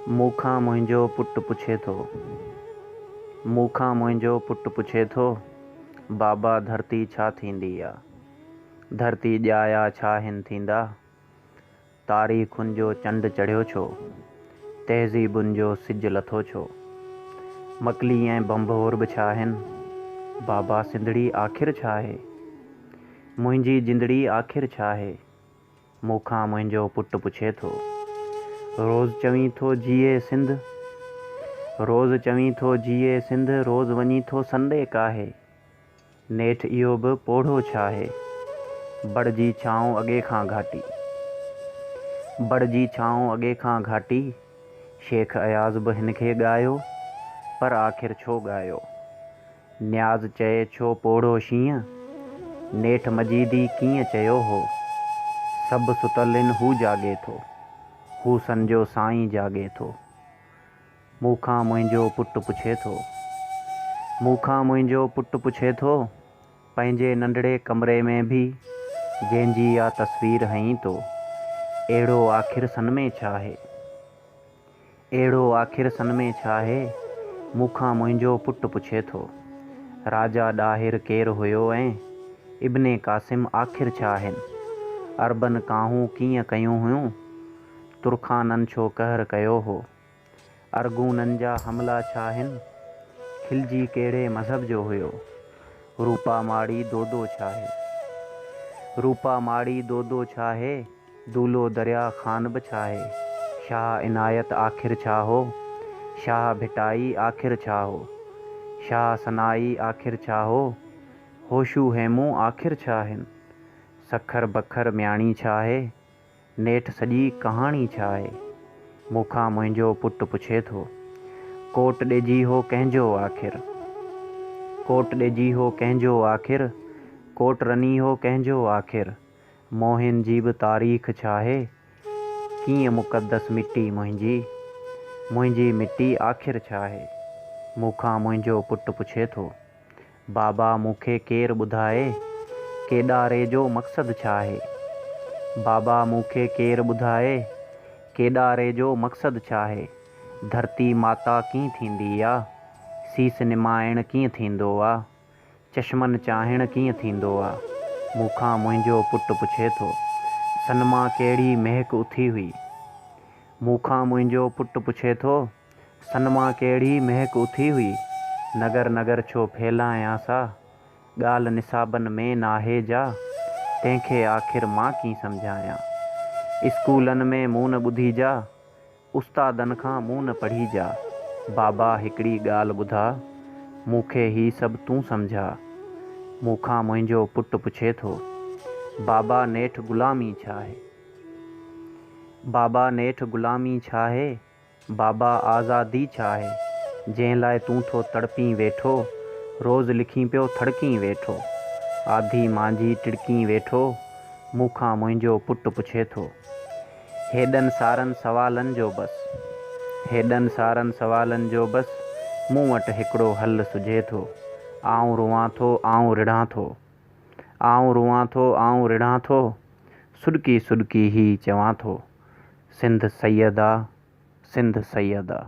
मूंखां मुंहिंजो पुटु पुछे थो, मूंखां मुंहिंजो पुटु पुछे थो, बाबा धरती छा थींदी आ? धरती ॼाया छा हिन थींदा? तारीख़ुनि जो चंडु चढ़ियो छो? तहज़ीबुनि जो सिजु लथो छो? मकली ऐं बंभोर बि छा आहिनि? बाबा सिंधड़ी आख़िर छा आहे? मुंहिंजी जिंदड़ी आख़िर छा आहे? मूंखां मुंहिंजो पुटु पुछे थो। रोज़ चवीं थो जीए सिंध, रोज़ चवीं थो जीए सिंध, रोज़ वञी थो संडे काहे। नेठि इहो बि पोढ़ो छा आहे? बड़जी छाऊं अॻे खां घाटी, बड़जी छाऊं अॻे खां घाटी। शेख अयाज़ बि हिनखे ॻायो, पर आख़िर छो ॻायो? न्याज़ चए छो पोढ़ो शींहं, नेठि मजीदी कीअं चयो हो? सभु सुतल इन हू जाॻे थो, हू संजो साईं जाॻे थो। मूंखां मुंहिंजो पुटु पुछे थो, मूंखां मुंहिंजो पुटु पुछे थो, पंहिंजे नंढड़े कमरे में बि जंहिंजी इहा तस्वीर हईं थो। अहिड़ो आख़िर सन में छा आहे? अहिड़ो आख़िर सन में छा आहे? मूंखां मुंहिंजो पुटु पुछे थो। राजा ॾाहिर केरु हुयो ऐं इब्ने क़ासिम आख़िर छा आहिनि? अरबन काहूं कीअं कयूं हुयूं? तुर्खाननि छो कहर कयो हो? अरगूननि जा हमला छा आहिनि? खिलजी कहिड़े मज़हब जो हुयो? रूपा माड़ी दोदो छा आहे? रूपा माड़ी दोदो छा आहे? दूलो दरिया ख़ान बि छा आहे? शाह इनायत आख़िर छा हो? शाह भिटाई आख़िर छा हो? शाह सनाई आख़िर छा हो? होशू हेमू आख़िर छा आहिनि? सखर बखर म्याणी छा आहे? नेठि सॼी कहाणी छा आहे? मूंखां मुंहिंजो पुटु पुछे थो। कोट ॾिजी हो कंहिंजो आख़िर? कोट ॾिजी हो कंहिंजो आख़िर? कोट रनी हो कंहिंजो आख़िर? मोहिन जी बि तारीख़ छा आहे? कीअं मुक़दस मिटी मुंहिंजी, मुंहिंजी मिटी आख़िर छा आहे? मूंखां मुंहिंजो पुटु पुछे थो। बाबा मूंखे केरु ॿुधाए, केॾारे जो मक़सदु छा आहे? बाबा मूंखे केरु ॿुधाए, केॾारे जो मक़सदु छा आहे? धरती माता कीअं थींदी आहे? सीस निमाइण कीअं थींदो आहे? चश्मनि चाहिण कीअं थींदो आहे? मूंखां मुंहिंजो पुटु पुछे थो। सनमा कहिड़ी महक उथी हुई? मूंखां मुंहिंजो पुटु पुछे थो। सनमा कहिड़ी महक उथी हुई? नगर नगर छो फैलायां सा? ॻाल्हि निसाबनि में नाहे जा, तंहिंखे आख़िर मां कीअं सम्झायां? स्कूलनि में मूं न ॿुधी जा, उस्तादनि खां मूं न पढ़ी जा। बाबा हिकिड़ी ॻाल्हि ॿुधा, मूंखे ही सभु तूं सम्झा। मूंखां मुंहिंजो पुटु पुछे थो। बाबा नेठि ग़ुलामी छा आहे? बाबा नेठि ग़ुलामी छा आहे? बाबा आज़ादी छा आहे? जंहिं लाइ तूं थो तड़पी वेठो, रोज़ लिखी पियो थड़की वेठो। आधी मांझी टिड़की वेठो। मूंखां मुंहिंजो पुटु पुछे थो। हेॾनि सारनि सवालनि जो बसि, हेॾनि सारनि सवालनि जो बसि मूं वटि हिकिड़ो हलु सुझे थो। आऊं रुआं थो, आऊं रिढ़ां थो, आऊं रुआं थो, आऊं रिढ़ां थो, सुॾकी सुॾकी ही चवां थो। सिंध सैयद आ, सिंध सैयद आ।